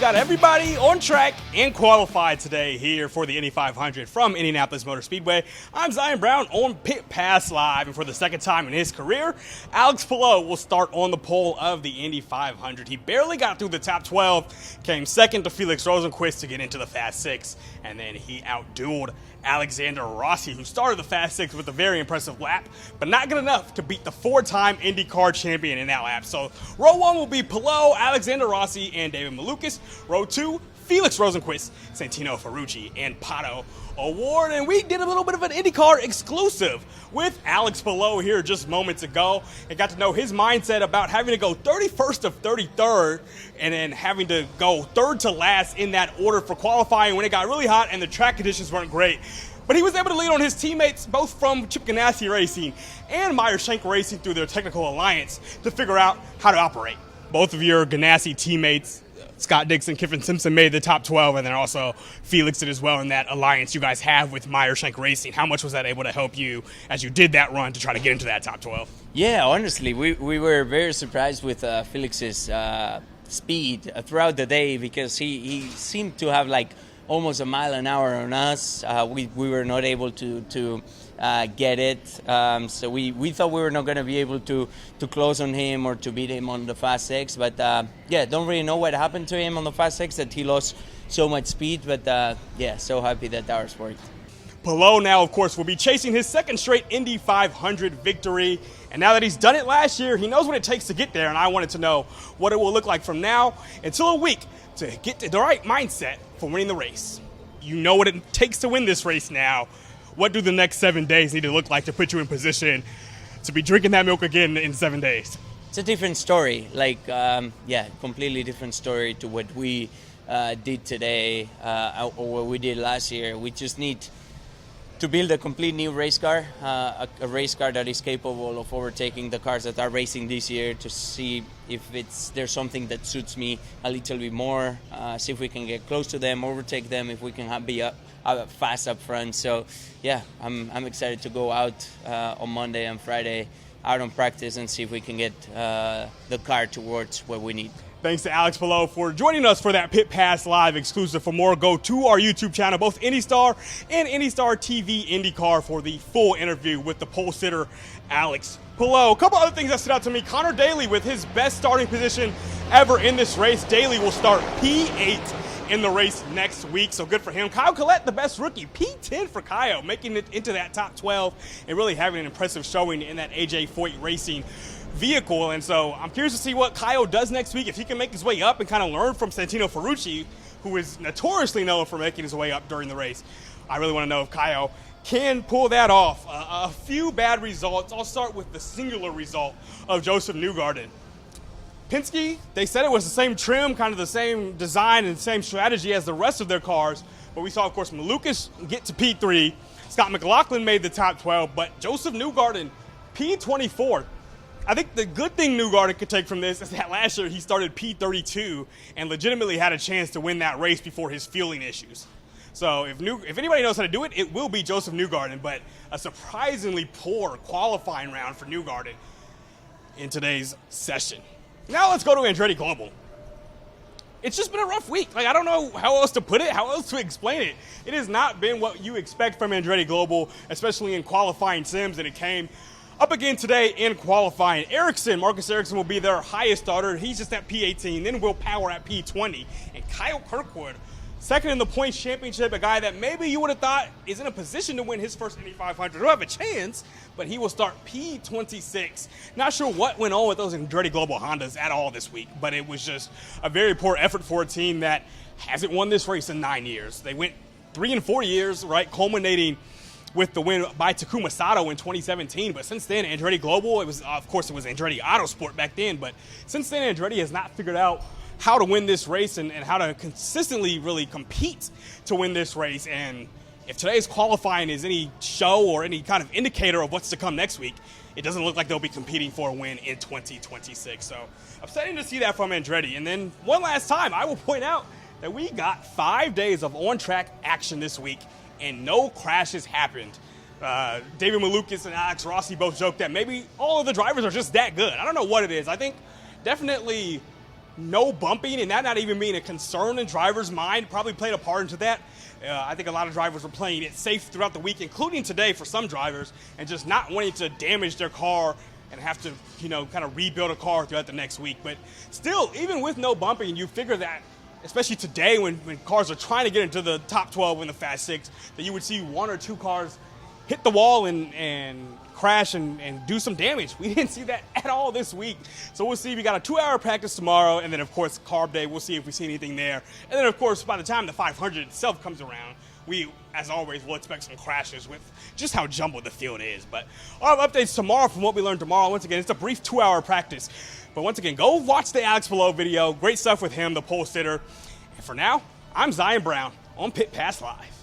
got everybody on track and qualified today here for the Indy 500 from Indianapolis Motor Speedway. I'm Zion Brown on Pit Pass Live, and for the second time in his career, Alex Palou will start on the pole of the Indy 500. He barely got through the top 12, came second to Felix Rosenqvist to get into the Fast Six, and then he outdueled Alexander Rossi, who started the Fast Six with a very impressive lap, but not good enough to beat the four-time IndyCar champion in that lap. So row one will be Palou, Alexander Rossi, and David Malukas. Row two, Felix Rosenqvist, Santino Ferrucci, and Pato O'Ward. And we did a little bit of an IndyCar exclusive with Alex Palou here just moments ago and got to know his mindset about having to go 31st of 33rd and then having to go third to last in that order for qualifying when it got really hot and the track conditions weren't great. But he was able to lean on his teammates, both from Chip Ganassi Racing and Meyer Shank Racing through their technical alliance to figure out how to operate. Both of your Ganassi teammates, Scott Dixon, Kiffin Simpson, made the top 12, and then also Felix did as well in that alliance you guys have with Meyer Shank Racing. How much was that able to help you as you did that run to try to get into that top 12? Yeah, honestly, we were very surprised with Felix's speed throughout the day because he seemed to have like almost a mile an hour on us. We were not able to get it. So we thought we were not going to be able to close on him or to beat him on the Fast Six. But don't really know what happened to him on the Fast Six, that he lost so much speed. But so happy that ours worked. Palou now, of course, will be chasing his second straight Indy 500 victory. And now that he's done it last year, he knows what it takes to get there. And I wanted to know what it will look like from now until a week to get to the right mindset for winning the race. You know what it takes to win this race now. What do the next 7 days need to look like to put you in position to be drinking that milk again in 7 days? It's a different story, completely different story to what we did today or what we did last year. We just need to build a complete new race car, a race car that is capable of overtaking the cars that are racing this year, to see if there's something that suits me a little bit more, see if we can get close to them, overtake them, if we can be fast up front. So I'm excited to go out on Monday and Friday out on practice and see if we can get the car towards what we need. Thanks to Alex Palou for joining us for that Pit Pass Live exclusive. For more, go to our YouTube channel, both IndyStar and IndyStar TV IndyCar, for the full interview with the pole sitter, Alex Palou. A couple other things that stood out to me. Connor Daly with his best starting position ever in this race. Daly will start P8 in the race next week, so good for him. Kyle Collette, the best rookie, P10 for Kyle, making it into that top 12 and really having an impressive showing in that AJ Foyt Racing vehicle. And so I'm curious to see what Kyle does next week, if he can make his way up and kind of learn from Santino Ferrucci, who is notoriously known for making his way up during the race. I really want to know if Kyle can pull that off. A few bad results. I'll start with the singular result of Joseph Newgarden. Penske, they said it was the same trim, kind of the same design and same strategy as the rest of their cars, but we saw, of course, Malukas get to P3. Scott McLaughlin made the top 12, but Joseph Newgarden, P24. I think the good thing Newgarden could take from this is that last year he started P32 and legitimately had a chance to win that race before his fueling issues. So if anybody knows how to do it, it will be Joseph Newgarden, but a surprisingly poor qualifying round for Newgarden in today's session. Now let's go to Andretti Global. It's just been a rough week. I don't know how else to put it, how else to explain it. It has not been what you expect from Andretti Global, especially in qualifying sims, and it came up again today in qualifying. Marcus Ericsson will be their highest starter. He's just at P18. Then Will Power at P20. And Kyle Kirkwood, second in the points championship, a guy that maybe you would have thought is in a position to win his first Indy 500. He'll have a chance, but he will start P26. Not sure what went on with those Andretti Global Hondas at all this week, but it was just a very poor effort for a team that hasn't won this race in 9 years. They went 3 and 4 years, right, culminating with the win by Takuma Sato in 2017. But since then, Andretti Global, it was Andretti Autosport back then, but since then, Andretti has not figured out how to win this race and how to consistently really compete to win this race. And if today's qualifying is any show or any kind of indicator of what's to come next week, it doesn't look like they'll be competing for a win in 2026. So upsetting to see that from Andretti. And then one last time, I will point out that we got 5 days of on-track action this week, and no crashes happened. David Malukas and Alex Rossi both joked that maybe all of the drivers are just that good. I don't know what it is. I think definitely no bumping and that not even being a concern in drivers' mind probably played a part into that. I think a lot of drivers were playing it safe throughout the week, including today for some drivers, and just not wanting to damage their car and have to, kind of rebuild a car throughout the next week. But still, even with no bumping, you figure that, especially today when cars are trying to get into the top 12 in the Fast Six, that you would see one or two cars hit the wall and crash and do some damage. We didn't see that at all this week. So we'll see. We got a 2-hour practice tomorrow, and then, of course, carb day. We'll see if we see anything there. And then, of course, by the time the 500 itself comes around, we, as always, will expect some crashes with just how jumbled the field is. But I'll have updates tomorrow from what we learned tomorrow. Once again, it's a brief 2-hour practice. But once again, go watch the Alex Palou video. Great stuff with him, the pole sitter. And for now, I'm Zion Brown on Pit Pass Live.